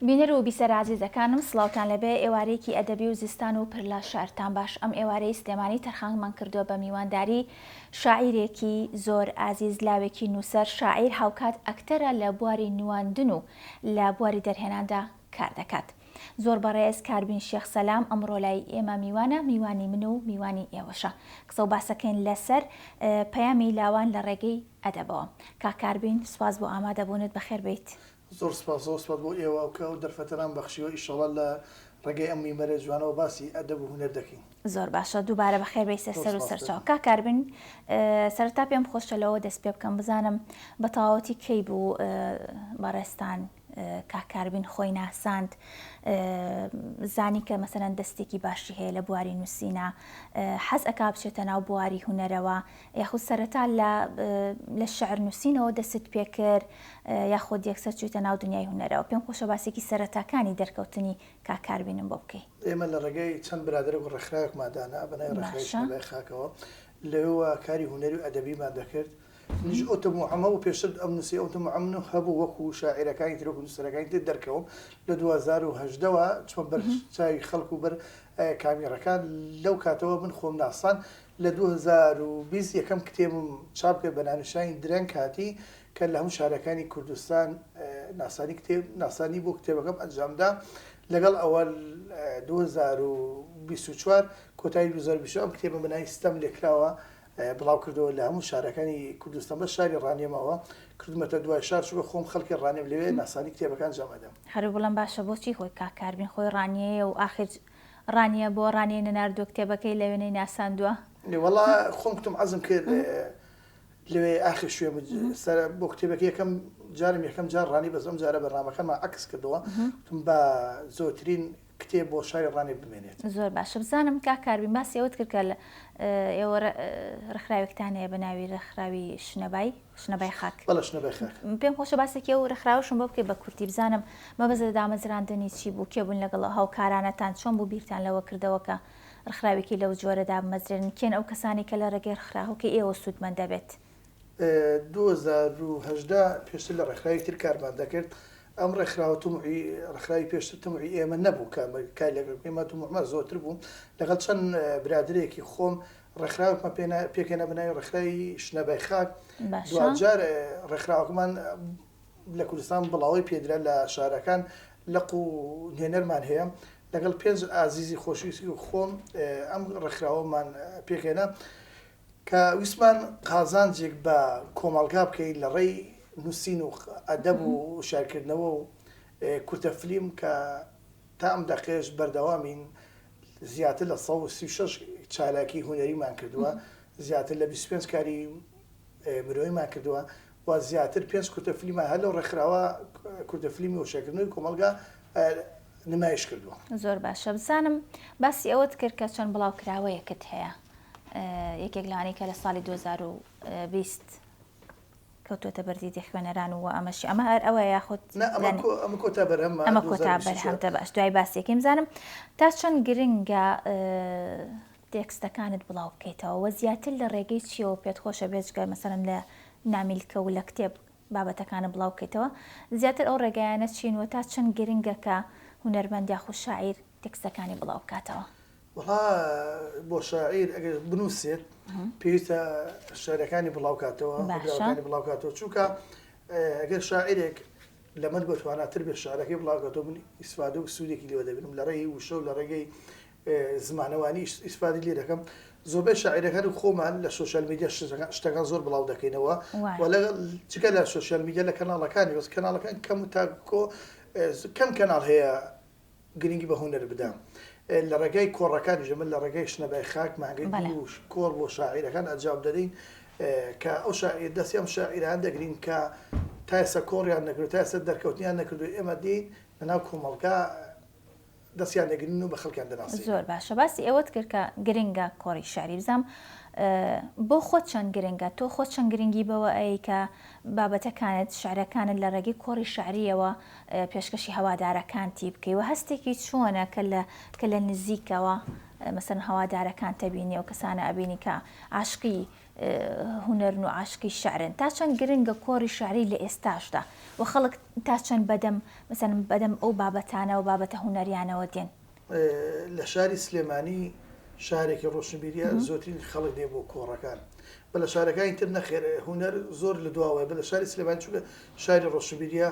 بینەر و بیسەر عزیزەکانم سڵاوتان لەبێ ئێوارەیەکی ئەدەبی و زستان و پرلا شارتان باش ئەم ئێوارەی سلێمانی تەرخانمان کردووە بە میوانداری شاعیرێکی زۆر ئازیز لاوێکی نووسەر شاعیر هاوکات ئەکتەرە لە بواری نواندن و لە بواری دەرهێناندا کار دەکات. زۆر بەڕێز کاربین شێخ سەلام ئەمڕۆ لای ئێمە میوانە میوانی من و میوانی ئێوەشە قسە و باسەکەین لەسەر پەیامی لاوان لە ڕێگەی ئەدەبەوە. کاربین سوپاس بۆ ئامادەبوونت بەخێر بیت. زۆر سپاس بۆ ئێوە ئەوکە و دەرفەتەران بەخشیوە ئیشەڵا لە ڕێگەی ئەم میمەرە جوانەوە باسی ئەدەب و هونەر دەکەین. زۆر باشە دووبارە بەخێر بێی سەر و سەرچاو. کاربین سەرەتا پێم خۆشەلەوە دەست پێ بکەم بزانم بە تەواوەتی کەی بوو بەڕێستان کاربین خۆی ناساند زانی کە مەسەلەن دەستێکی باشی هەیە لە بواری نووسینە حەز ئەکا بچێتە ناو بواری هونەرەوە یاخود سەرەتا لە شەعر نووسینەوە دەست پێ کرد یاخود یەکسەر چوویتە ناو دنیای هونەرەوە. پێم خۆشە باسێکی سەرەتاکانی دەرکەوتنی کاربینم بۆ بکەی. ئێمە لە ڕێگەی چەند برادر و ڕێکخراوێکمادانا بەنای ڕێکخراوی شنەبای خاکەوە لەوە کاری هونەری و ئەدەبیمان دەکرد. نيج أوتومعمة وبيشد أمنسي أوتومعمة هبو وكو شاعر كاين تروح نسرة كاين تدركهم لدوا زارو هجدوا تشوف بر شاي خلقوا بر كاميرا كان لو كاتوا من خوم ناصان لدوا زارو بيز يكم كتير شابك بنان شاين درنك هاتي كان لهم شاركاني كردستان ناصاني كتير ناصاني بو كتير كم أنجام ده لقال أول 2024 كوتاي 2020 أم كتير بناي استملك لوا بڵاو کردەوە لە هەموو شارەکانی کوردستان بە شاری ڕانیەمەوە کردمەتە دوای شار چووکە خۆم خەڵکی ڕانێم لەوێ ناسانی کتێبەکان جامەدەم. هەرو بڵم باشە بۆچی خۆی کاربین خۆی ڕانیەیە و ئاخر ڕانیە بۆ ڕانیە نەناردووە کتێبەکەی لەوێنەی ناساندووە؟ وەڵا خۆم کتم عەزم کرد لەوێ ئاخر شوێ بۆ کتێبەکە یەکەم جار ڕانی بەس ئەم جارە بەرنامەکەمان عەکس کردەوە وتم بە زۆرترین کتێب بۆ شاری ڕانێ بمێنێت. زۆر باشە بزانم کاربین باسی ئەوت کرد کە ئێوە ڕێکخراوێکتان هەیە بە ناوی ڕێکخراوی شنەبای خاک. بەڵێ شنەبای خاک. پێم خۆشە باسێکی ئەو ڕێکخراوەشم بۆ بکەی بە کورتی بزانم مەبەستە دامەزراندنی چی بوو کێ بوون لەگەڵ هاوکارانەتان چۆن بوو بیرتان لەوە کردەوە کە ڕێکخراوێکی لەو جۆرەدا بمەزرێن کێن ئەو کەسانی کە لە ڕێگەی ڕێکخراوەکە ئێوە سوودمەند دەبێت. 2010 پێشتر لە ڕێکخراوی تر کارمان دەکرد. ئەم ڕێکخراوە ڕێکخراوی پێشتر تەموعی ئێمە نەبوو کای لەگەڵ تومعمە زۆرتر بوو لەگەڵ چەند برادرێکی خۆم ڕێکخراوێکمان پێکەنە بناوی ڕێکخراوی شنەبای خاک دوجار ڕێکخراوەکەمان لە کوردستان بڵاوی پێدرا لە شارەکان لەق و نهێنەرمان هەیە لەگەڵ 5 ئازیزی خۆشویستی و خۆم ئەم ڕێکخراوەمان پێکەنە کە ویسمان قازانجێک بە کۆمەڵگا بکەین لە ڕێی نووسین و ئەدەب و شارکردنەوە و کورتە فیلم کە تا ئەم دەقێش بەردەوامین زیاتر لە 136 چالاکی هونەریمان کردووە زیاتر لە 25 کاری مرۆیمان کردووە و زیاتر 5 کورتە فیلمە هەر لەو ڕێکخراوە کورتە فیلمی و شارکردنەوەی کۆمەڵگا نمایش کردووە. زۆر باشە بزانم باسی ئەوەت کرد کە چۆن بڵاوکراوەیەکت هەیە یەکێک لەوانەی کە لە ساڵی 2020 کەوتۆتە بەردیدی خوێنەران و ئەمەشی ئەمە هەر ئەوە یاخود ئەمە کۆتا بەرهەمتە باش دوای باسیەکەی بزانم تا چەند گرنگە تێکستەکانت بڵاو بکەیتەوە وە زیاتر لە ڕێگەی چیەوە پێت خۆشە بێجگە مەسەرەن لە نامیلکە و لە کتێب بابەتەکانت بڵاو بکەیتەوە زیاتر ئەو ڕێگایانە چینوە تا چەند گرنگە کە هونەرمەند یاخود شاعیر تێکستەکانی بڵاو بکاتەوە. وڵا بۆ شاعیر ئەگەر بنووسێت پێویستە شارەکانی بڵاوکاتەوە بڵاوکاتەوە چونکە ئەگەر شاعرێک لەمەد بەتواناتر بێت شارەکەی بڵاوکاتەوە من ئیسفادە و سوودێکی لێوە دەبێنم لە ڕێی وشە و لە ڕێگەی زمانەوانی ئیسفادی لێ دەکەم زۆربەی شاعیرەکان و خۆمان لە سوشیال میدیا شتەکان زۆر بڵاو دەکەینەوە چکە لە سوشیال میدیا لە کەناڵەکانی وەس کەناڵەکان کەم و تاکۆ کەم کەناڵ هەیە گرنگی بە هونەر بدەم. لە ڕێگای کۆڕەکانی ژەمن لە ڕێگای شنەبای خاک ماگەی کۆڕ بۆ شاعیرەکان ئەنجام دەدەین کە ئەو شاعیر دەستی ئەم شاعیران دەگرین کە تا ئێستا کۆڕیان نەکرد تا ئێستا دەرکەوتنیان نەکردو ئێمە دێین لەناو کۆمەڵگا دەستیان دەگرین و بە خەڵکیان دەناسین. زۆر باشە باسی ئەوەت کرد کە گرنگە کۆڕی شاری بزانم بۆ خۆت چەند گرنگە تۆ خۆت چەند گرنگی بەوە ئەی کە بابەتەکانت شعرەکانت لە ڕێگەی کۆڕی شعریەوە پێشکەشی هەوادارەکانتی بکەیەوە هەستێکی چۆنە کە لە نزیکەوە مەسەن هەوادارەکان تەبینی و کەسانە ئەبینی کە عاشقی هونەرن و عاشقی شعرن تا چەند گرنگە کۆڕی شعری لە ئێستاشدا و خەڵک تا چەند بەدەم مثلا بەدەم ئەو بابەتانە و بابەتە هونەریانەوە دێن لە شاری سلێمانی شارێکی ڕۆشنبیریە زۆترین خەڵک دێ بۆ کۆڕەکان بە لە شارەکانی تر نەخێر هونەر زۆر لە دواوە بە لە شاری سلێمانی چونکە شاری ڕۆشنبیریە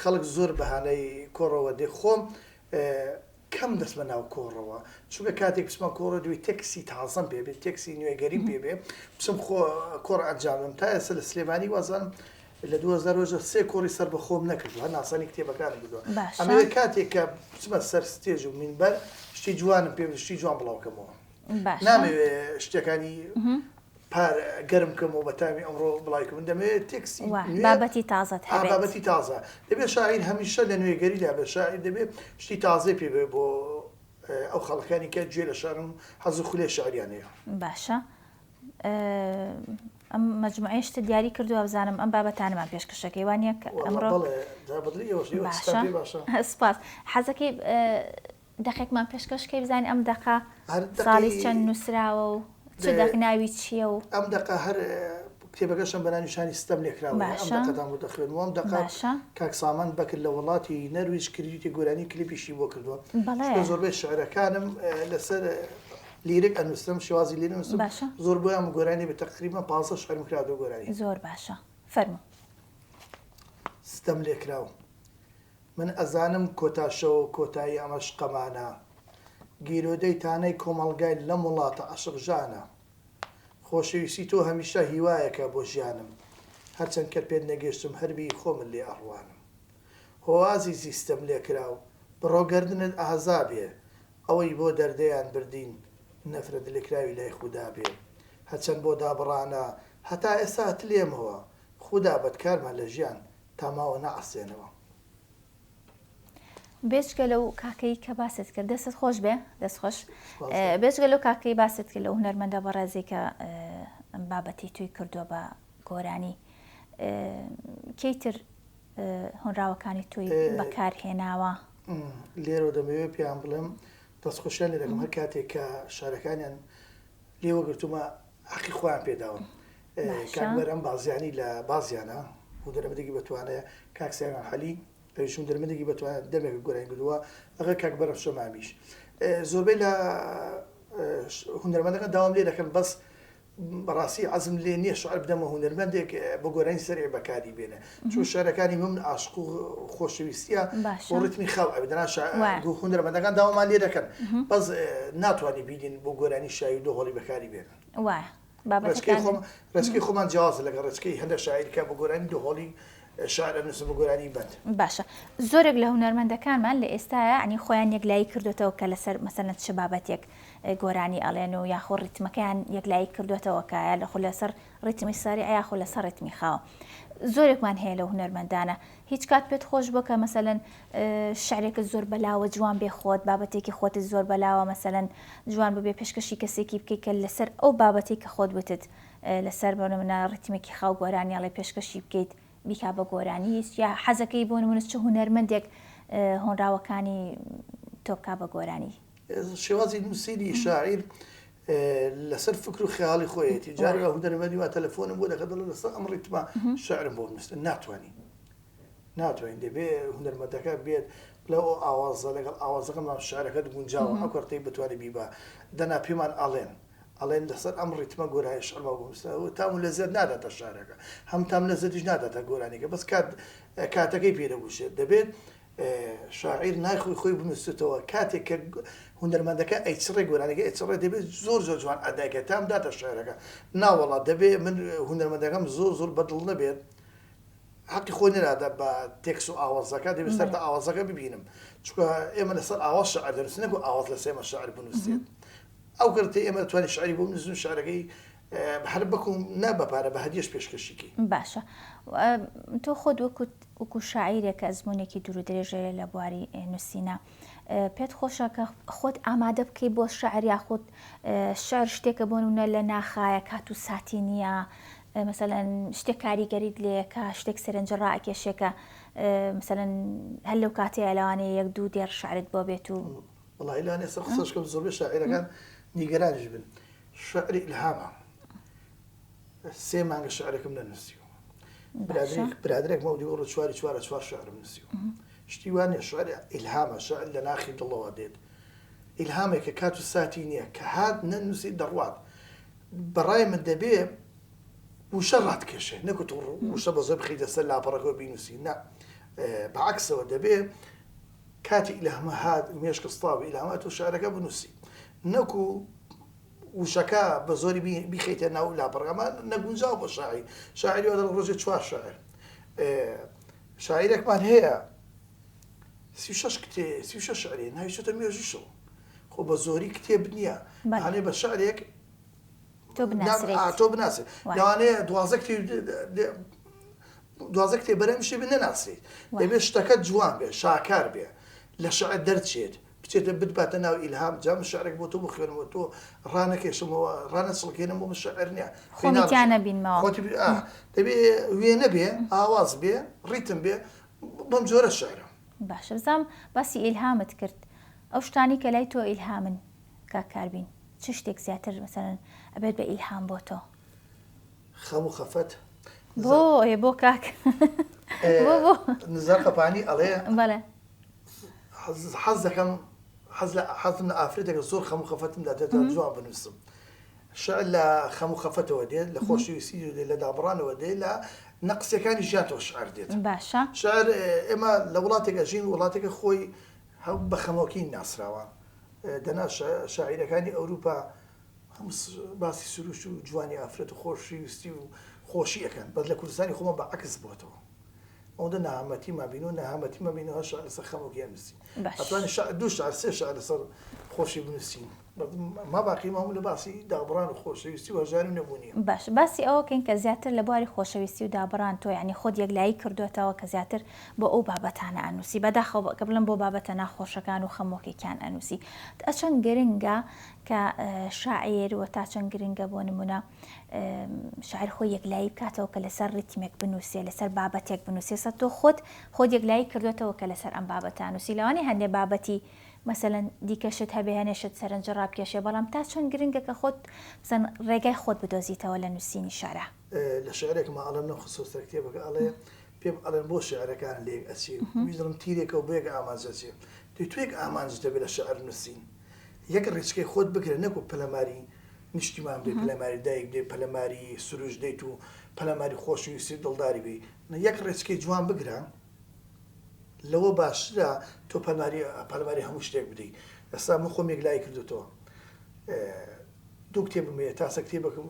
خەڵک زۆر بەهانەی کۆڕەوە دێ خۆم کەم دەست بە ناو کۆڕەوە چونکە کاتێک پسمان کۆڕە دوی تەکسی تازەم پێ بێت تەکسی نوێگەریم پێ بێ پسم کۆڕ ئەنجامم تا ئێستا لە سلێمانی وازانم لە 2010 سێ کۆڕی سەر بە خۆم نەکردو هە ناسانی کتێبەکانم بردووە ئەمە کاتێک کە بچمە سەر ستێژ و مینبەر شتی جوانم پێ شتی جوان بڵاوکەمەوە نامەوێ شتەکانی پار گەرم کەمەوە بە تامی ئەمڕۆ بڵایکم دەمەوێت تێکسی بابەتی تازە بابەتی تازە دەبێت شاعیر هەمیشە لە نوێگەریدا بە شاعیر دەبێت شتی تازەی پێ بێ بۆ ئەو خەڵکانی کە گوێ لە شارم حەز و خولێ شاعریانەیە باشە ئەم مەجموعەی شتە دیاری کردووە بزانم ئەم بابەتانمان پێشکەشەکەی وانە ئەمڕۆ سپاس حەزەکەی دەقێکمان پێشکەشکەی بزانین ئەم دەقا ساڵی چەند نووسراوە و چ دەقناوی چییە و ئەم دەقا هەر کتێبەکەشم بە ناویشانی ستەم لێکراوە ئەم دەقەدان بۆ دەخوێنەوە ئەم دەقا کاک سامان بەکرد لە وڵاتی نەرویج کردیتی گۆرانی کلیپیشی بۆ کردووە زۆربەی شعرەکانم لەسەر لیرک ئەنووسم شێوازی لێ نووسم زۆر بۆیان گۆرانی بە تەقریبا 15 شعرم کراوە گۆرانی زۆر باشە فەرموو ستەم لێکراوە من ئەزانم کۆتاشەوە کۆتایی ئەمەش قەمانە گیرۆدەی تانەی کۆمەڵگای لەم وڵاتە عەشق ژانە خۆشەویستی تۆ هەمیشە هیوایەکە بۆ ژیانم هەرچەند کە پێت نەگەشتم هەربی خۆمن لێ ئەڕوانم هۆوازی زیستەم لێکراو بڕۆگەردنت ئازابێ ئەوەی بۆ دەردەیان بردین نەفرەت لێکراوی لای خودا بێ هەرچەند بۆ دابڕانە هەتا ئێستا تلێمەوە خودا بەدکارمان لە ژیان تاماوە نەعسێنەوە بێچکە لەو کاکەی کە باست کرد دەستت خۆش بێ دەست خۆش بێچگە لەو کاکەی باست کرد لە هونەرمەندە بەڕێزی کە بابەتی توی کردووە بە گۆرانی کەیتر هۆنراوەکانی توی بەکارهێناوە لێرە دەمەوێت پێیان بڵێم دەستخۆشیان لێ دەکەم هەر کاتێک کە شارەکانیان لێوە گرتومە حەقی خۆیان پێداون کاکبەر ئەم بازیانی لە بازیانە و دەرەمەدەگی بەتوانەیە کاکسیان حەلی پێشون دەرمەدەگی بەتوانێت دەمێک گۆرانی کردووە ئەغە کاکبەرە شەمامیش زۆربەی لە هونەرمەندەکان داوام لێ دەکەن بەس بەڕاستی عەزم لێ نییە شعر بدەمە هونەرمەندێک بە گۆرانی سەرێ بەکاری بێنە چون شارەکانی من عاشق و خۆشەویستیە بۆ ڕتمی خەڵ ئەبدنا هونەرمەندەکان داوامان لێ دەکەن بەس ناتوانانی بینین بۆ گۆرانی شایی دۆ هەڵی بەکاری بێنن ڕێچکەی خۆمان جیاوازە لەگە ڕێچکەی هەندە شاعیرکە بە گۆرانی دۆ هەڵی شاعر نووسە بە گۆرانی بند باشە زۆرێک لە هونەرمەندەکانمان لە ئێستاە ئەنی خۆیان یەکلایی کردوێتەوە کە لەسەر مەسەلەن چ بابەتێک گۆرانی ئەڵێن و یاخۆ ڕیتمەکەیان یەکلایی کردوێتەوە کایە لە خۆ لەسەر ڕیتمی ساری یاخۆ لەسەر ڕیتمی خاوە زۆرێکمان هەیە لە هونەرمەندانە هیچ کات پێت خۆش بۆ کە مەسەلەن شعرێکە زۆر بەلاوە جوان بێ خۆت بابەتێکی خۆت زۆر بەلاوە مەسەلەن جوان ببێ پێشکەشی کەسێکی بکەیت کە لەسەر ئەو بابەتی کە خۆت بتت لەسەر بۆ منە ڕیتمێکی خاو گۆرانی ئەڵێ پێشکەشی بکەیت بیکا بە گۆرانی یا حەزەکەی بۆ نمونە چ هونەرمەندێک هۆنراوەکانی تۆبکا بە گۆرانی شێوازی نووسینی شاعیر لەسەر فکر و خیاڵی خۆیەتی جارێکا هونەرمەندی وا تەلەفۆنم بۆ دەکەن لەسەر ئەم ڕیتمە شاعرم بۆ بنووسن ناتوانین دەبێ هونەرمەندەکە بێت لەو ئاوازە لەگەڵ ئاوازەکەم شارەکەت گونجاوە ئەو کەرتەی بتوانێت بیبا دەنا پێمان ئەڵێن لەسەر ئەم ڕیتمە گۆرانی شەڕما بۆ تام و لەزەت ناداتە شارەکە هەم تام لەزەتیش ناداتە گۆرانیکە بەس کاتەکەی پێدەگوشێت دەبێت شاعیر نایخۆی خۆی بنووسێتەوە کاتێک کە هونەرمەندەکە ئەیچڕێ گۆرانەکە ئەیچڕێ دەبێت زۆر جوان ئەدایکە تام داتە شارەکە ناوەڵات دەبێت من هونەرمەندەکەم زۆر بەدڵ نەبێت حەقی خۆی نەدادا بە تێکس و ئاوازەکە دەبێت سەرتا ئاوازەکە ببینم چونکە ئێمە لەسەر ئاواز شەعر دەنووسین نەبوو ئاواز لە سێمە شەعر بنووسێت ئەو کردی ئێمە توانی شعری بۆ بنووسین شارەکەی هەر بکوم نابەپارە بە هەدیەش پێشکەشیکی باشە تۆ خۆت وەکو شاعیرێکە ئەزمونێکی دوور و درێژەیە لە بواری نووسینە پێت خۆشە کە خۆت ئامادە بکەی بۆ شعر یا خۆت شعر شتێکە بۆ نمونە لە ناخایە کات و ساتی نییە مەسەلەن شتێک کاریگەریت لێکە شتێک سەرنجە ڕائکێشێکە مەسەلەن هەر لەو کاتەیە لەوانەیە یەک دوو دێر شعرت بۆ بێت و وڵی لانێ سەر قسەشکەم زۆربەی شاعیرەکان نیگەرانیش بن شعری ئیلهامە سێ مانگە شعرێکم نەنووسیوە. برادرێک مەودی وەڕە چوار شعرم نووسیوە. شتی وانە شعر ئیلهامە، شعر لە ناخی دڵەوە دێت. ئیلهامێکە کات و ساتی نییە کە هات نەنووسی دەڕوات. بەڕای من دەبێ وشە ڕاتکێشێ، نەکوت وشە بە زۆر بخیتە سەر لاپەڕەکە بینووسی، نا بەعکسەوە دەبێ کاتی ئیلهامە هات مێشکە ستاوی ئیلهامات و شعرەکە بنووسی، نەکو وشەکە بە زۆری بیخیتە ناو لاپەڕەکەمان نەگونجاو بۆ شاعری وە ڕۆژێ 4 شاعر. شاعیرێکمان هەیە 36 شعرێ ناویچۆتە مێژوشەوە، خۆ بە زۆری کتێب نییە، هەنێ بە شعرێک تۆ بناسێت، لەوانەیە 12 کتێب بەرەمشی بن نەناسێت، دەبێت شتەکە جوان بێ، شاکار بێ، لە شعر دەرچێت، بچێتە بتباتە ناو ئیلهام، جام شعرێک بۆ تۆ بخوێنەوە، تۆ ڕانەکێشمەوە، ڕانەچڵکێنم بۆ شعر نییە، خۆمیتیانە بینمەوە، دەبێ وێنە بێ، ئاواز بێ، ڕیتم بێ، بەم جۆرە شعرە. باشە، بزانم باسی ئیلهامت کرد، ئەو شتانی کە لای تۆ ئیلهامن کاکاربین، چ شتێک زیاتر مەسەڵەن ئەبێت بە ئیلهام بۆ تۆ؟ خەم و خەفەت بۆ کاک بۆ نزار قەپانی ئەڵێ بەڵێ حەز دەکەم، حەزم لە ئافرەتێکە زۆر خەم و خەفەتم دەدێتە جوان بنووسم. شعر لە خەم و خەفەتەوە دێت، لە خۆشەویستی دێت، لە دابڕانەوە دێت، لە نەقسیەکانی ژیانەوە شعر دێت. باشە، شعر ئێمە لە وڵاتێکە ژین، وڵاتێکە خۆی هەم بە خەمۆکی ناسراوە، دەنا شاعیرەکانی ئەوروپا هەم باسی سروش و جوانی ئافرەت و خۆشەویستی و خۆشی ئەەکەن، بەس لە کوردستانی خۆمە بە عەکس بووەتەوە، ئەوەندە نەهامەتی مابین و نەهامەتی مەبینەوە شعر لەسەر خەمۆکیان نووسی، ئەتوانێت 2 شعر 3 شعر لەسەر خۆشی بنووسین، ما باقی مامو لە باسی دابڕان و خۆشەویستی و هەژار و نەبوونیە. باش، باسی ئەوەکەین کە زیاتر لە بواری خۆشەویستی و دابڕان تۆ یعنی خۆت یەکلایی کردوێتەوە کە زیاتر بۆ ئەو بابەتانە ئەنووسی، بەداخەوە کە بڵم بۆ بابەتە ناخۆشەکان و خەمۆکێکیان ئەنووسی. تا چەند گرنگە کە شاعیر و تا چەند گرنگە بۆ نمونە شاعر خۆی یەکلایی بکاتەوە کە لەسەر ریتمێک بنووسێ، لەسەر بابەتێک بنووسێ، سە تۆ خۆت یەکلایی کردوێتەوە کە لەسەر ئەم بابەتە نووسی. لەوانەیە هەندێک بابەتی مثلەن دیکەشت هەبێ هەنێشت سەرنج ڕابکێشێ، بەڵام تا چەند گرنگە کە خۆت ڕێگای خۆت بدۆزیتەوە لە نووسینی شارە. لە شعرێکمە ئەڵێم نە خصوص کتێبەکە ئەڵێ پێم ئەڵێن بۆ شعرەکان لێک ئەچێ، ویزڵم تیرێکە و بێک ئامانجەچێ، توێک ئامانج دەبێت لە شعر نووسین، یەک ڕێچکەی خۆت بگرێ، نەکو پەلەماری نیشتیمان بێ، پەلەماری دایک بێ، پەلەماری سروش دەیت و پەلەماری خۆشەویستی دڵداری بێ، یەک ڕێچکەی جوان بگرە، لەوە باشترە تۆ پەلەماری هەموو شتێک بدەیت. ئێستا من خۆم یەکلایی کردوتەوە، 2 کتێبم هەیە، تاسە کتێبەکەم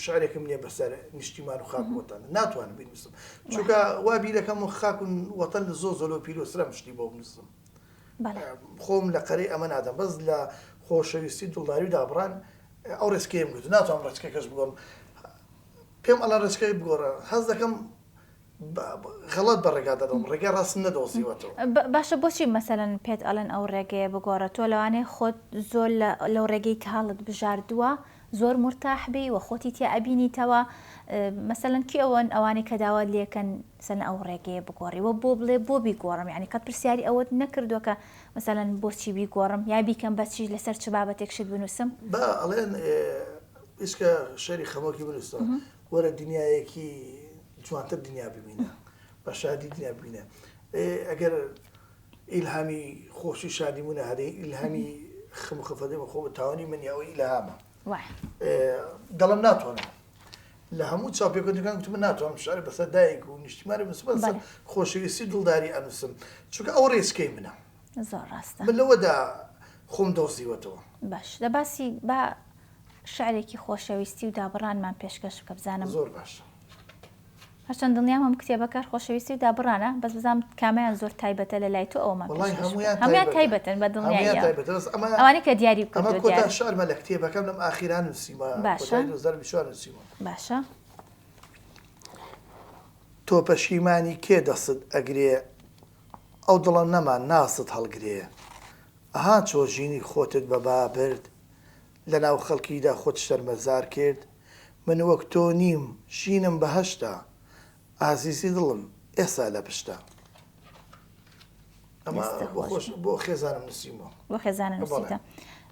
شعرێکم نییە بەسەر نیشتیمان و خاک وەتەنە، ناتوانم بنووسم، چونکە وا بیرەکەم و خاک و وەتەن لە زۆر پیرۆسرە شتی بۆ بنووسم، خۆم لە قەرەی ئەمە نادەم، بەس لە خۆشەویستی دڵداری و دابڕان ئەو ڕێچکەیم گوت، ناتوانم ڕێچکەکەش بگۆڕم، پێم ئەڵەن ڕێچکەی بگۆڕە، حەز دەکەم غەڵەت بە ڕێگا دەدەم، ڕێگای ڕاست نەدۆزیوەتەوە. باشە، بۆچی مەسەلەن پێت ئەڵەن ئەو ڕێگەیە بگۆڕە؟ تۆ لەوانەیە خۆت زۆر لەو ڕێگەی کە هەڵت بژاردووە زۆر مرتاح بی و خۆتی تیا ئەبینیتەوە، مەسەلەن کی ئەوانەی کە داوات لێکەن سەن ئەو ڕێگەیە بگۆڕی وە بۆ بڵێ بۆ بیگۆڕم، یعنی قەت پرسیاری ئەوەت نەکردووە کە مەسەلەن بۆچی بیگۆڕم یا بیکەم بەچی لەسەر چ بابەتێکشت بنووسم؟ با ئەڵێن هیچکە شەری خەمۆکی بنووسە، وەرە دنیایەکی جوانتر دنیا ببینە، بە شادی دنیا ببینە، ئەگەر ئیلهامی خۆشی شادیمونە هەرێ ئیلهامی خەم و خەفەتێمە خۆ بە تاوانی منیاوەی ئیلهامە، دەڵم ناتوانم لە هەموو چاپێکەکان گوتم ناتوانم شعر بەسەر دایک و نیشتیمانی بنووسم، خۆشەویستی دڵداری ئەنووسم، چونکە ئەو ڕێچکەی منە، زۆر ڕاستە، من لەوەدا خۆم دۆزیوەتەوە. باش، لە باسی بە شعرێکی خۆشەویستی و دابڕانمان پێشکەش بکە بزانم. زۆر باشە. هەرچەند دڵنیام هەم کتێبەکە خۆشەویستی و دابڕانە، بەس بزانم کامیان زۆر تایبەتە لە لای تۆ ئەومان هەمویان تایبەتن بە دڵنیایی ئەوانەی کە دیاری ئەمە کۆتا شعرمە لە کتێبەکەم لەم ئاخیران نووسیمە، باشە. تۆ پەشیمانی کێ دەست ئەگرێ، ئەو دڵە نەمان ناست هەڵگرێ، ئەها چۆ ژینی خۆتت بە بابرد، لە ناو خەڵکیدا خۆت شەرمەزار کرد، من وەک تۆ نیم ژینم بەهەشتا، ئازیزی دڵم ئێستا لە پشتا. ئەمە بۆ خێزانم نووسیمەوە، بۆ خێزانە نووسیتە.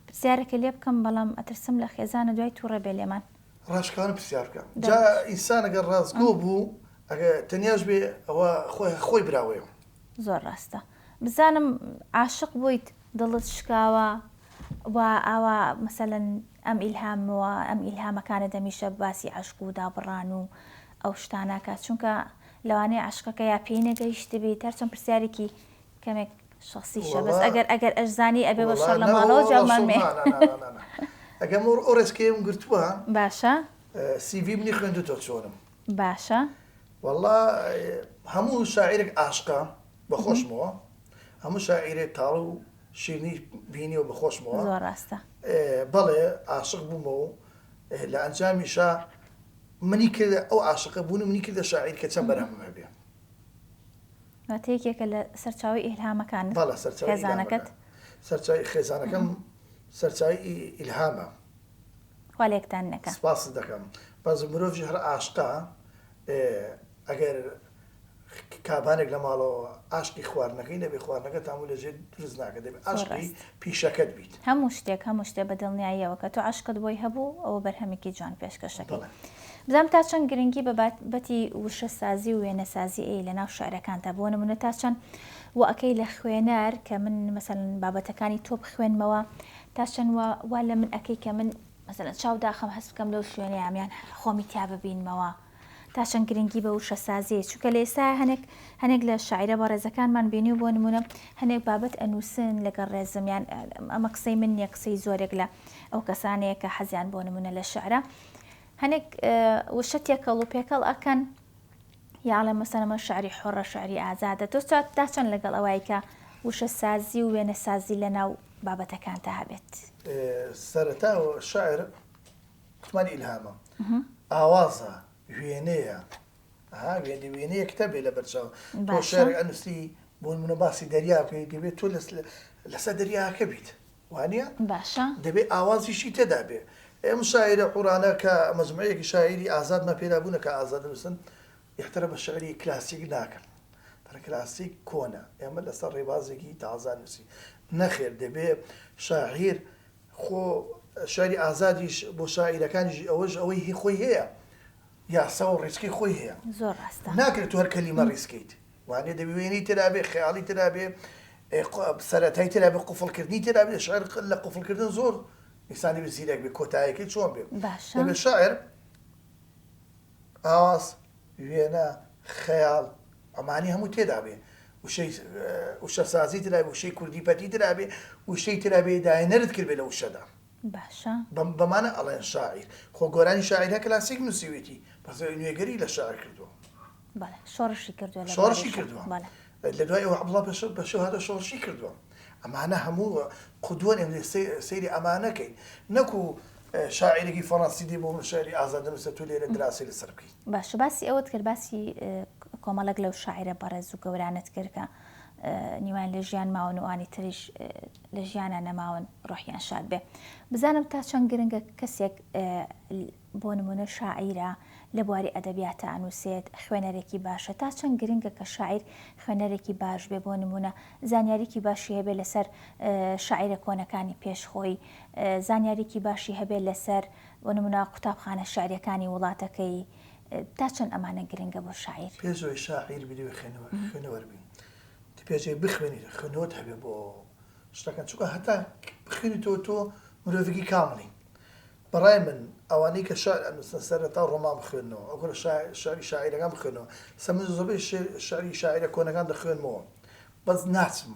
پرسیارێکە لێ بکەم، بەڵام ئەترسم لە خێزانە دوای تووڕە بێ لێمان. ڕاشکانە پرسیار بکەم جا ئینسان ئەگەر ڕاستگۆ بوو ئەگە تەنیاش بێ ئەوە خۆی براوەیە زۆر ڕاستە بزانم عاشق بوویت دڵت شکاوە و ئاوا مەسەلەن ئەم ئیلهامەوە ئەم ئیلهامەکانە دەمیشە باسی عاشق و دابڕان و ئەو شتانەکات چونکە لەوانەیە عاشقەکە یا پێی نەگەیشت بێت هەرچەند پرسیارێکی کەمێک شخصیشە بەس ئەگەر ئەشزانی ئەبێ بە شەڕ لە ماڵەوە جاڵمانمێ ئەگەم ئۆرسکەم گرتووە باشە CV منی خوێندوتۆ چۆنم باشە والله هەموو شاعیرێک عاشقە بەخۆشمەوە هەموو شاعیرێک تاڵ و شیرنی بینی و بەخۆشمەوە زۆر ڕاستە بەڵێ عاشق بوومەوە لە ئەنجامیشا منی کردە ئەو عاشقە بوون منی کردە شاعیر کە چەند بەرهەم هەبێ واتەیەکێکە لە سەرچاوی ئیلهامەکانت بەڵێ خێزانەکەت سەرچاوی خێزانەکەم سەرچاوی ئیلهامە خوا لێکتان نەکە سپاس دەکەم بەس مرۆڤی هەر عاشقا ئەگەر کابانێک لە ماڵەوە عاشقی خواردنەکەی نەبێ خواردنەکە تامول لەژێ دروست ناکە دەبێت عاشقی پیشەکەت بیت هەموو شتێ بە دڵنیاییەوە کە تۆ عاشقت بۆی هەبوو ئەوە بەرهەمێکی جوان پێشکەشەکەی بزانم تا چەند گرنگی بە بەتی وشە سازی و وێنەسازی لە ناو شعرەکانتە بۆ نمونە تا چەند ئەکەی لە خوێنەر کە من مەسەلەن بابەتەکانی تۆ بخوێنمەوە تا چەند وا لە من ئەکەی کە من مەسەلەن چاو داخەم هەست بکەم لەو شوێنە یامیان خۆمی تیا ببینمەوە تا چەند گرنگی بە وشە سازی چونکە لە ئێستا هەنێک لە شاعرە بە ڕێزەکانمان بینی و بۆ نمونە هەنێک بابەت ئەنووسن لەگەڵ ڕێزمیان ئەمە قسەی من نیە قسەی زۆرێک لە ئەو کەسانەیە کە حەزیان بۆ نمونە لە شعرە هەنێک وشە تێکەڵ و پێکەڵ ئەکەن یاڵێ مەسەلەمە شعری حۆڕە شعری ئازادە تۆ تا چەند لەگەڵ ئەوەی کە وشە سازی و وێنە سازی لە ناو بابەتەکانتە هەبێت سەرەتا شاعر قوتمانی ئیلهامە ئاوازە وێنەیە وێنەیە کتەبێ لە بەرچاو بۆ شعر ئەنووسی بۆ منە باسی دەریا بکەیت دەبێت تۆ لەسەر دەریاکە بیت وانە باشە دەبێت ئاوازیشی تێدا بێ ئەم شاعرە قورانە کە مەجموعەیەکی شاعری ئازادمە پێدا بوونە کە ئازاد نووسن یەکترە بە شعری کلاسیک ناکەن بەرە کلاسیک کۆنە ئێمە لەسەر ڕێبازێکی تازە نووسی نەخێر دەبێت شاعیر خۆ شعری ئازادیش بۆ شاعیرەکانیشی ئەوەی هی خۆی هەیە یاسا و ڕێچکەی خۆی هەیە زۆر ڕاستە ناکرێت تو هەر کەلیمە ڕیسکەیت وانێ دەبێ وێنەی تێرابێ خەیاڵی تێرابێ سەرەتای تێرابێ قوفڵکردنی تێرابێ شاعر لە قوفڵکردن زۆر ئینسانی بە زیرەک بێ کۆتاییەکەی چۆن بێ دەبێت شاعر ئاواز وێنە خەیاڵ ئەمانی هەموو تێدا بێ وشە سازی ترابێ وشەی کوردی پەتی ترابێ وشەی ترابێ داینەرت کرد بێ لە وشەدا باشە بەمانە ئەڵێن شاعیر خۆ گۆرانی شاعیرە کلاسیک نووسیوێتی بەس نوێگەری لە شاعر کردووە شۆڕشی کردووە شۆڕشی کردووە لە دوای ئەوە عەبدوڵڵا بەشێو هاتە شۆڕشی کردووە ئەمانە هەموو قودوەن ئێمە سەیری ئەمانەکەی نەکو شاعیرێکی فەڕەنسی دی بۆ شعری ئازاد نووسە تو لێرە دراسی لەسەر بکەیت باشە باسی ئەوەت کرد باسی کۆمەڵک لەو شاعرە بەڕێز و گەورانت کرد کە نیوان لە ژیان ماون و ئانی تریش لە ژیانە نەماون ڕۆحیان شاد بێ بزانم تا چەند گرنگە کەسێک بۆ نمونە شاعیرە لە بواری ئەدەبیاتە ئەنووسێت خوێنەرێکی باشە تا چەند گرنگە کە شاعیر خوێنەرێکی باش بێ بۆ نمونە زانیاریکی باشی هەبێ لەسەر شاعیرە کۆنەکانی پێشخۆی زانیاریکی باشی هەبێ لەسەر بۆ نمونە قوتابخانە شاعریەکانی وڵاتەکەی تا چەند ئەمانە گرنگە بۆ شاعیر پێشەوەی شاعیر بێ خوێنەوەربین پێشێ بخوێنیت خوێنەوەت هەبێ بۆ شتەکان چونکە هەتا بخوێنیتەوە تۆ مرۆڤێکی کامڵی بەڕای من ئەوانەی کە سەرەتا ڕۆمان بخوێنەوە ئەو شاری شاعیرەکان بخوێنەوە سەمن زۆربەی شاری شاعیرە کۆنەکان دەخوێنمەوە بەس ناچم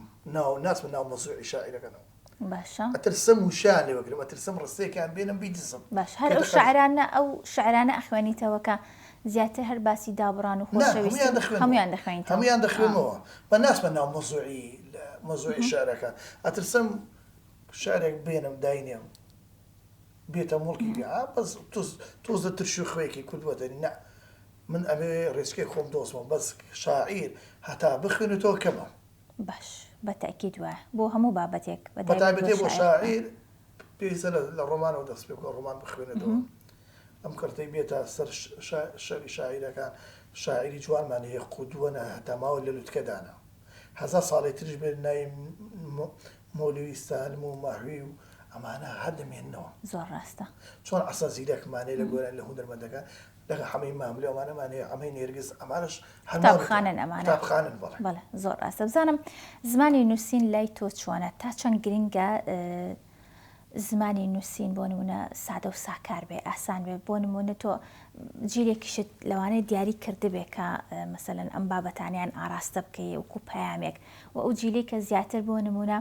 ناو مەزوعی شاعیرەکانەوە باشە ئەترسم وشیان لێ وەگرم ئەترسم ڕستەیەکیان بێنم بیدسم باش هەر ئەو شعرانە ئەخوێنیتەوە کە زیاتر هەر باسی دابڕان و خۆشەویستی هەمویان دەخوێنەوە بە ناسمە ناو مەزوعی شعرەکان ئەترسم شعرێک بێنم داینێم بێتە مڵکی بەس تۆزە ترش و خوێکی کوردوەدەنی نە من ئەمێ ڕێچکەی خۆم دۆستمە بەس شاعیر هەتا بخوێنێتەوە کەمە باش بەتەکید وایە بۆ هەموو بابەتێک بەتابەتێ بۆ شاعیر پێویستە لە ڕۆمانەوە دەست پێ بکە ڕۆمان بخوێنێتەوە ئەم کڕتەی بێتە سەر شەری شاعیرەکان شاعری جوانمان هەیە قودووەنە هەتاماوە لە لوتکەدانە هەزار ساڵی ترش بێت ناوی مۆلوی سالم و ماهوی و ئەمانە هەردەمێننەوە زۆر ڕاستە چۆن ئەسا زیرەکمانەی لە گۆران لە هوەرمەندەکان لەگە هەمەی ماملێ ئەمانەمانەیە ئەمەی نێرگز ئەمانش قوتابخانن ئەمانە قوتابخانن بەڵێ زۆر ڕاستە بزانم زمانی نووسین لای تۆ چۆنە تا چەند گرنگە زمانی نووسین بۆ نمونە سادە و ساکار بێ ئاسان بێ بۆ نمونە تۆ جیرێکیشت لەوانەیە دیاری کردبێ کە مەسەلەن ئەم بابەتانیان ئاراستە بکەی وەکو پەیامێک و ئەو جیلی کە زیاتر بۆ نمونە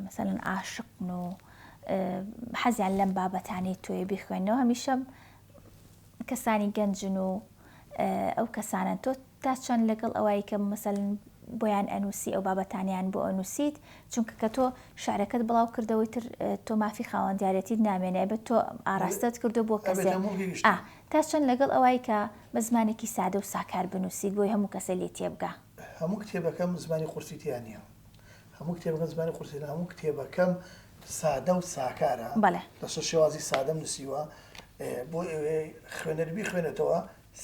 مەسەلەن عاشقن و حەزیان لەم بابەتانی تۆیە بیخوێنەوە هەمیشە کەسانی گەنجن و ئەو کەسانن تۆ تا چەند لەگەڵ ئەوەی کە مەسەلەن بۆیان ئەنووسی ئەو بابەتانیان بۆ ئەنووسیت چونکە کە تۆ شعرەکەت بڵاو کردەوەی تر تۆ مافی خاوەندیارەتیت نامێنێ بە تۆ ئاراستت کردو بۆ کەسێک تا چەند لەگەڵ ئەوەی کە بە زمانێکی سادە و ساکار بنووسیت بۆی هەموو کەسە لێ تێبگا هەموو کتێبەکەم زمانی قورسیتیان نییە هەموو کتێبەکەم زمانی قورسی هەموو کتێبەکەم سادە و ساکارە لەسەر شێوازی سادەم نووسیوە بۆ خوێنەربی خوێنێتەوە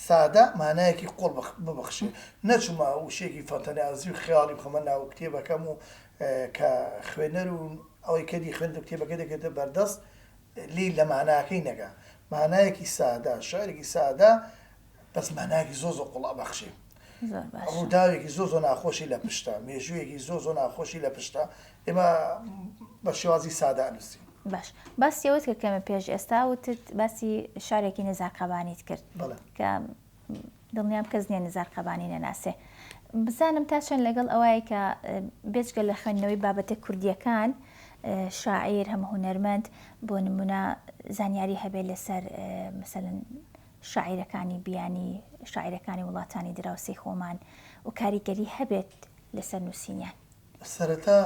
سادە مانایەکی قۆڵ ببەخشی نەچوومە وشێکی فەتەنازی و خیاڵی بخەمە ناو کتێبەکەم و کە خوێنەر و ئەوەی کەدی خوێن کتێبەکە دەکێتە بەردەست لی لە ماناکەی نەگا مانایەکی سادە شعرێکی سادە بەس مانایەکی زۆ زۆ قوڵ ئەبەخشی ڕووداوێکی زۆ زۆ ناخۆشی لە پشتە مێژوویەکی زۆ زۆ ناخۆشی لە پشتە ئێمە بە شێوازی سادە ئەنووسین باش باسیەوەت کە کەمە پێش ئێستا وتت باسی شارێکی نزار قەبانیت کرد کە دڵنیام کەس نییە نزار قەبانی نەناسێ بزانم تا چەند لەگەڵ ئەوەیە کە بێجگە لە خوێندنەوەی بابەتە کوردیەکان شاعیر هەموو هونەرمەند بۆ نمونە زانیاری هەبێت لەسەر مەسەلەن شاعیرەکانی بیانی شاعیرەکانی وڵاتانی دراوسەی خۆمان و کاریگەری هەبێت لەسەر نووسینیان سەرەتا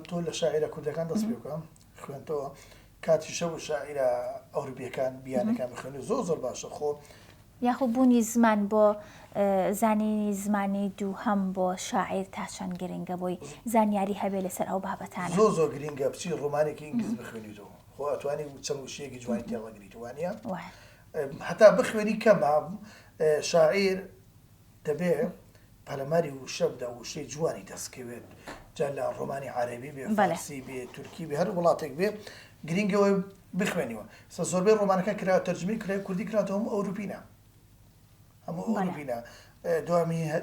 تۆ لە شاعیرە کوردەکان دەست پێ بکەم خوێنتەوە کاتی شەو و شاعیرە ئەوروپیەکان بیانەکان بخوێنی زۆر باشە خۆ یاخۆ بوونی زمان بۆ زانینی زمانی دووهەم بۆ شاعیر تا چەند گرنگە بۆی زانیاری هەبێت لەسەر ئەو بابەتانە زۆر گرنگە بچی ڕۆمانێکی ئینگلیز بخوێنیتەوە خۆ ئەتوانی چەند وشەیەکی جوانی تێڵەگریت وانە هەتا بخوێنی کەمە شاعیر دەبێت پەلەماری وشە بدە وشەی جوانی دەستکەوێت جا لە ڕۆمانی عەرەبی بێ فارسی بێ تورکی بێ هەر وڵاتێک بێ گرنگەوەی بخوێنیوە زۆربەی ڕۆمانەکە کراوە تەرجمەی کرای کوردی کراوەتەوە هەموو ئەوروپینە هەموو ئەوروپینە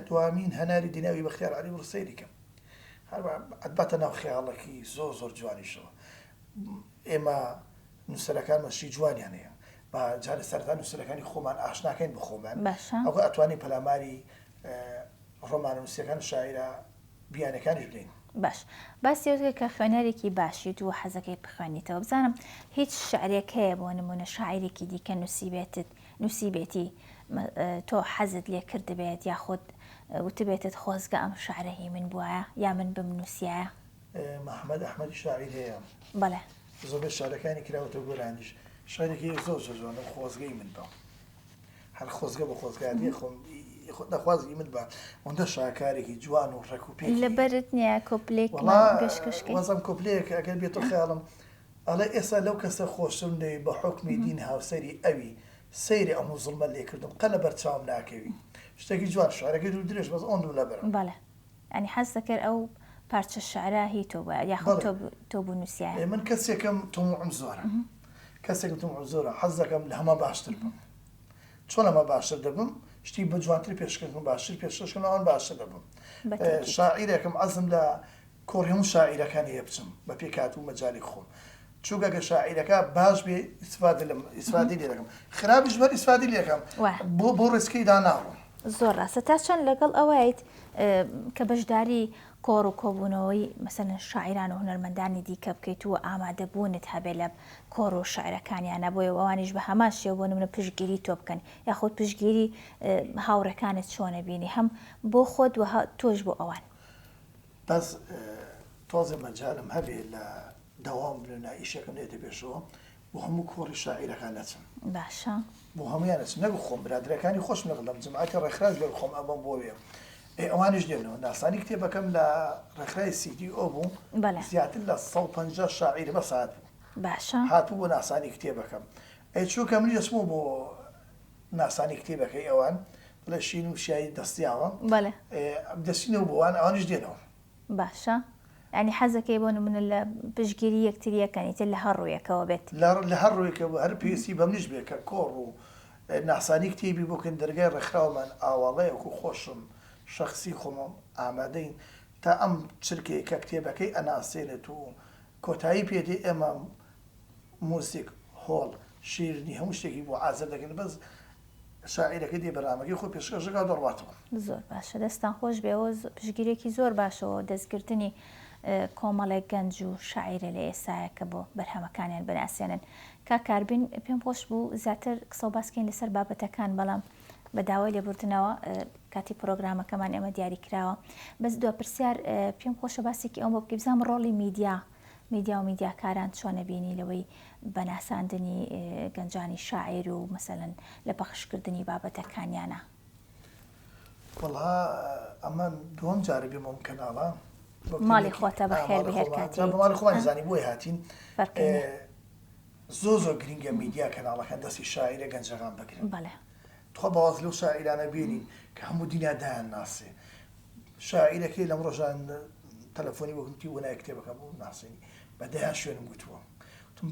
دوامین هەناری دیناوی بەختیار عەلی بوڕسەیری کەم ئەتباتە ناو خەیاڵێکی زۆر جوانیشەوە ئێمە نووسەرەکان مەشی جوانیان هەیە بە جارە سەرەتا نووسەرەکانی خۆمان ئاشناکەین بخۆمان ئەو ئەتوانی پەلاماری ڕۆمانە نووسیەکان شاعیرە بیانەکانیش بدەین باش باسیەوە کە خوێنەرێکی باشیت و حەزەکەی بخوێنیتەوە بزانم هیچ شعرێک هەیە بۆ نمونە شاعیرێکی دیکە نووسیبێتی تۆ حەزت لێ کردبێت یاخود وتبێتت خۆزگە ئەم شعرەهی من بووایە یا من بمنووسایە محەممەد ئەحمەدی شاعیر هەیە بەڵێ زۆربەی شارەکانی کراوەتە گۆرانیش شارێکی زۆر جوانە خۆزگەی من بە هەر خۆزگە بە خۆزگاری خۆم دەخوازی من بە ئەوەندە شاکارێکی جوان و ڕێکوپێک لەبەرت نییە کۆپلێک وەزم کۆپلەیەک ئەگەر بێتە خەیاڵم ئەڵێ ئێستا لەو کەسە خۆشم دەی بە حکمی دین هاوسەری ئەوی سەیری ئەموو زڵمە لێکردم قەلە بەرچاوم ناکەوی شتێکی جوان شعرەکەی دوو درێژ بەس ئەوەندوو لەبەر بەڵێ ئەنی حەز دەکرد ئەو پارچە شعرا هی تۆ بە یاخۆ تۆ بوو نووسایە من کەسێکم تۆمعم زۆرە کەسێکم تۆمعم زۆرە حەز دەکەم لە هەمە باشتر بم چۆن ئەمە باشتر دەبم شتی بە جوانتر پێشکەم باشتر پێشکەم ئەوان باشتر دەبم شاعیرێکم عەزم لە کۆڕی هەموو شاعیرەکانی هەیە بچم بە پێکات و مەجای خۆم چووکە شاعیرەکە باش بێ ئیسفادی لێ دەکەم خراپیش بەر ئیسفادی لێکەم بۆ ڕێسکەی داناڕم زۆر ڕاستە تا چەند لەگەڵ ئەوەیت کە بەشداری کۆڕ و کۆبوونەوەی مەسەلەن شاعیران و هونەرمەندانی دیکە بکەیت و ئامادەبوونت هەبێت لە کۆڕ و شاعرەکانیانە بۆیە ئەوانیش بە هەمان شێوە بۆ نمونە پشتگیری تۆ بکەن یاخود پشتگیری هاوڕەکانت چۆنە بینی هەم بۆ خۆت و تۆش بۆ ئەوان بەس تۆزێ مەجالم هەبێت لە دەوام لە ئیشەکەم لێتە پێشەوە بۆ هەموو کۆڕی شاعیرەکان نەچم باشە بۆ هەمویان نەچم نەگو خۆم برادرەکانی خۆشم لەگەڵم جەماعەتی ڕێکخراج لەگەڵ خۆم ئەمەم بۆ وێ ئەوانش دێنەوە ناسانی کتێبەکەم لە ڕێکخرای CDO بوو زیاتر لە 150 شاعیر بەس هاتبوو باشە هاتبوو بۆ ناسانی کتێبەکەم چووکە منی دەچمەوە بۆ ناسانی کتێبەکەی ئەوان بڵێ شین و شایی دەستیاوە بەڵێ دەچینەوە بۆوان ئەوانش دێنەوە باشە ینی حەزەکەی بۆ من لە پشگیری یەکتریەکەنیتر لە هەر ڕوویەکەوە بێت لە هەر ڕوویەکەوە هەر پێویستی بەم نیش بێت کە کۆڕ و ناسانی کتێبی بۆکەن دەرگای ڕێکخراومان ئاواڵەیەک و خۆشم شخصی خۆمم ئامادەین تا ئەم چرکەیە کە کتێبەکەی ئەناسێنێت و کۆتایی پێدێ ئێمە موسیک هۆڵ شیرنی هەموو شتێکی بۆ ئازار دەکەن بەس شاعیرەکە دێ بەرنامەکەی خۆ پێشکەشەکە دەڕواتەوە زۆر باشە دەستان خۆش بێەوە پشگیرێکی زۆر باشەوە دەستگرتنی کۆمەڵێک گەنج و شاعیرە لە ئێسایە کە بۆ بەرهەمەکانیان بەناسیێنن کاکاربین پێم خۆش بوو زیاتر قسە و باسکەین لەسەر بابەتەکان بەڵام بە داوای لێبوردنەوە کاتی پرۆگرامەکەمان ئێمە دیاری کراوە بەس دو پرسیار پێم خۆشە باسێکی ئەوم بۆ بکەی بزانم ڕۆڵی میدیا و میدیاکاران چۆنە بینی لەوەی بەناساندنی گەنجانی شاعیر و مەسەلەن لە پەخشکردنی بابەتەکانیانە وەڵا ئەمە دووەم جارە بێمە ئەم کەناڵە ماڵی خۆتە بەخێر بە هەر کاتی ماڵی خۆمانی زانی بۆی هاتین زۆر گرنگە میدیا کەناڵەکان دەستی شاعیرە گەنجەکان بگرن بەڵێ تۆ بەواز لەو شاعیرانە بینین کە هەموو دنیادایان ناسێ شاعیرەکەی لەم ڕۆژان تەلەفۆنی وەکنتی وەنای کتێبەکە بۆ ناسێنی بەدەیان شوێنم گوتووە تون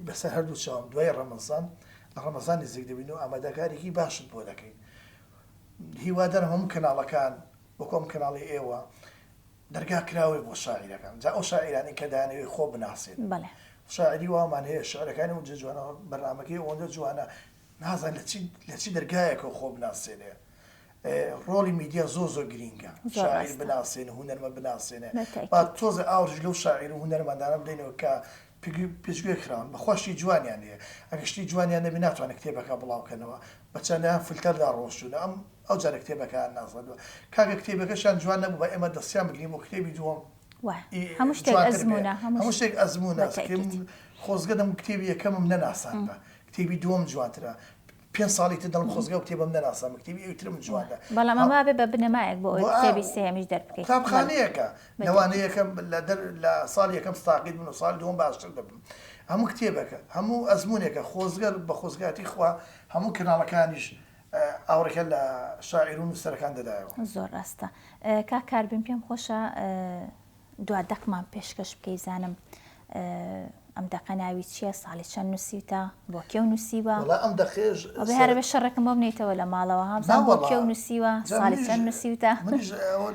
بەسەر هەردوو چاوم دوای ڕەمەزان لە ڕەمەزان نزیک دەبین و ئامادەکارێکی باشت بۆ دەکەین هیوادارم هەموو کەناڵەکان وەکۆم کەناڵی ئێوە دەرگا کراوێ بۆ شاعیرەکان جا ئەو شاعیرانی کە دانەوێ خۆ بناسێن بەڵێ شاعری وامان هەیە شعرەکانی و جوانە بەرنامەکەی ئەوەندە جوانە نازان لە چی دەرگایەکە خۆ بناسێنێ ڕۆڵی میدیا زۆر گرینگە شاعیر بناسێنە هونەرمە بناسێنێ با تۆزە ئاورژ لەو شاعیر و هونەرمەندانە بدەینەوە کە پێشگوێ کراون بەخۆشی جوانیان هەیە ئەگەشتی جوانیان نەبی ناتوانێت کتێبەکە بڵاوکەنەوە بەچەندیان فلتەردا ڕۆشتونە ئەو جارە کتێبەکان نازانەوە کاگە کتێبەکەشان جوان نەبوو بە ئێمە دەستیان بگرین و کتێبی دووەم هەموو شتێک ئەزمونە خۆزگە دەم کتێبی یەکەمم نەناسان بە کتێبی دووەم جوانترە 5 ساڵی تر دڵم خۆزگە و کتێبم نەناسان کتێبی ئەوترم جوانە بەڵام ئەمە بێ بە بنەمایەک بۆ ئەوی کتێبی سێمیش دەربکەیت کتابخانەیەکە لەوانەیەکەم لە ساڵ یەکەم ستاقیت بن و ساڵ دووەم باشتر دەبم هەموو کتێبەکە هەموو ئەزمونێکە خۆزگە بە خۆزگاتی خوا هەموو کەناڵەکانیش ئاورەکە لە شاعیر و نووسەرەکان دەدایەوە زۆر ڕاستە کاکاربین پێم خۆشە دوادەکمان پێشکەش بکەی زانم ئەم دەقە ناوی چییە ساڵی چەند نووسیتە بۆ کێو نووسیوە ئەم دەخێژ هەرە بە شەڕێکم بۆ بنیتەوە لە ماڵەوە هەمزان بۆ کێو نووسیوە ساڵی چەند نووسیوتە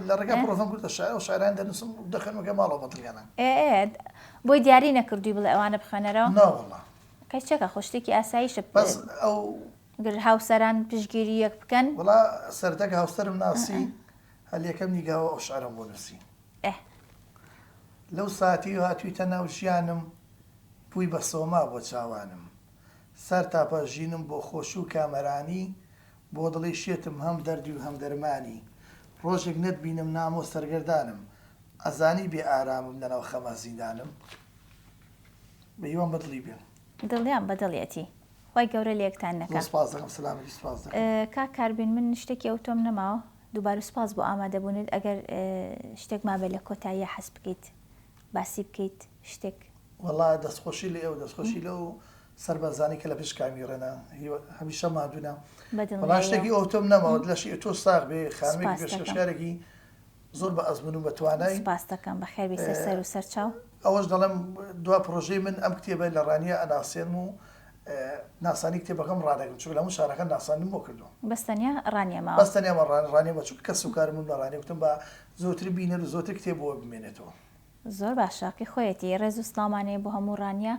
لە ڕێگە پرۆفم کردە شاعر و شاعران دەنووسم دەخێنمەکە ماڵەوە بەدڵیانە بۆی دیاری نەکردووی بڵێ ئەوانە بخوێنەرەوە ناوەڵا کەی چێکە خۆشتێکی ئاساییشە بەس ئەو گر هاوسەران پشگیری یەک بکەن وڵا سەردەک هاوسەرم ناسی هەل یەکەم نیگاوە ئەو شعرم بۆ نووسی لەو ساتی و هاتوویتە ناو ژیانم بووی بە سۆما بۆ چاوانم سەر تاپەژینم بۆ خۆش و کامەرانی بۆ دڵی شێتم هەم دەردی و هەم دەرمانی ڕۆژێک نەتبینم نام و سەرگەردانم ئەزانی بێ ئارامم لەناو خەمە زیندانم بە هیوان بەدڵی بێن دڵیان بەدڵێتی خی گەورە لێکتان نەکە کاکاربین من شتێکی ئەو تۆم نەماوە دووبارە سوپاس بۆ ئامادەبوونت ئەگەر شتێک مابێ لە کۆتاییە حەز بکەیت باسی بکەیت شتێک وەڵا دەستخۆشی لە ئێوە دەستخۆشی لەو سەربازانی کە لە پێش کامیرەنە هەمیشە مادوونە بەڵام شتێکی ئەو تۆم نەماوە لەشی تۆ ساغ بێ خانمێکی پێشکەشکارێکی زۆر بە ئەزمون و بەتوانای سپاس دەکەم بەخێر سەر و سەرچاو ئەوەش دەڵێم دوا پرۆژەی من ئەم کتێبە لە ڕانیە ئەناسێن و ناسانی کتێبەکەم ڕادەکەم چوو لە هەموو شارەکە ناسانیم بۆ کردو بەستەنیا ڕانیەماوە بەستەنیامە ڕانیە بە چوو کەس و کارم لە ڕانێ وتم بە زۆتر بینەر و زۆتر کتێبەوە بمێنێتەوە زۆر باشاقی خۆیەتی ڕێز و سلامانەیە بۆ هەموو ڕانیە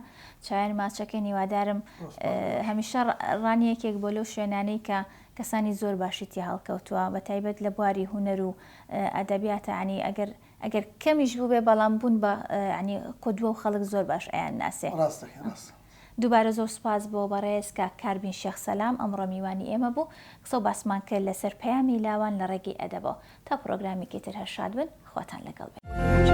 چایان ماچەکەی نیوادارم هەمیشە ڕانیەکێک بۆ لەو شوێنانەی کە کەسانی زۆر باشیتی هەڵکەوتووە بە تایبەت لە بواری هونەر و ئەدەبیاتە عنی ئەگەر کەمیش بوو بێ بەڵام بوون بە عنی قودوە و خەڵک زۆر باش ئەیان ناسێ دووبارە زۆر سپاس بۆ بەڕێز کاربین شێخ سەلام ئەمڕۆ میوانی ئێمە بوو قسە و باسمان کرد لەسەر پەیامی لاوان لە ڕێگەی ئەدەبەوە تا پرۆگرامێکی تر هەر شاد بن خواتان لەگەڵ بێت.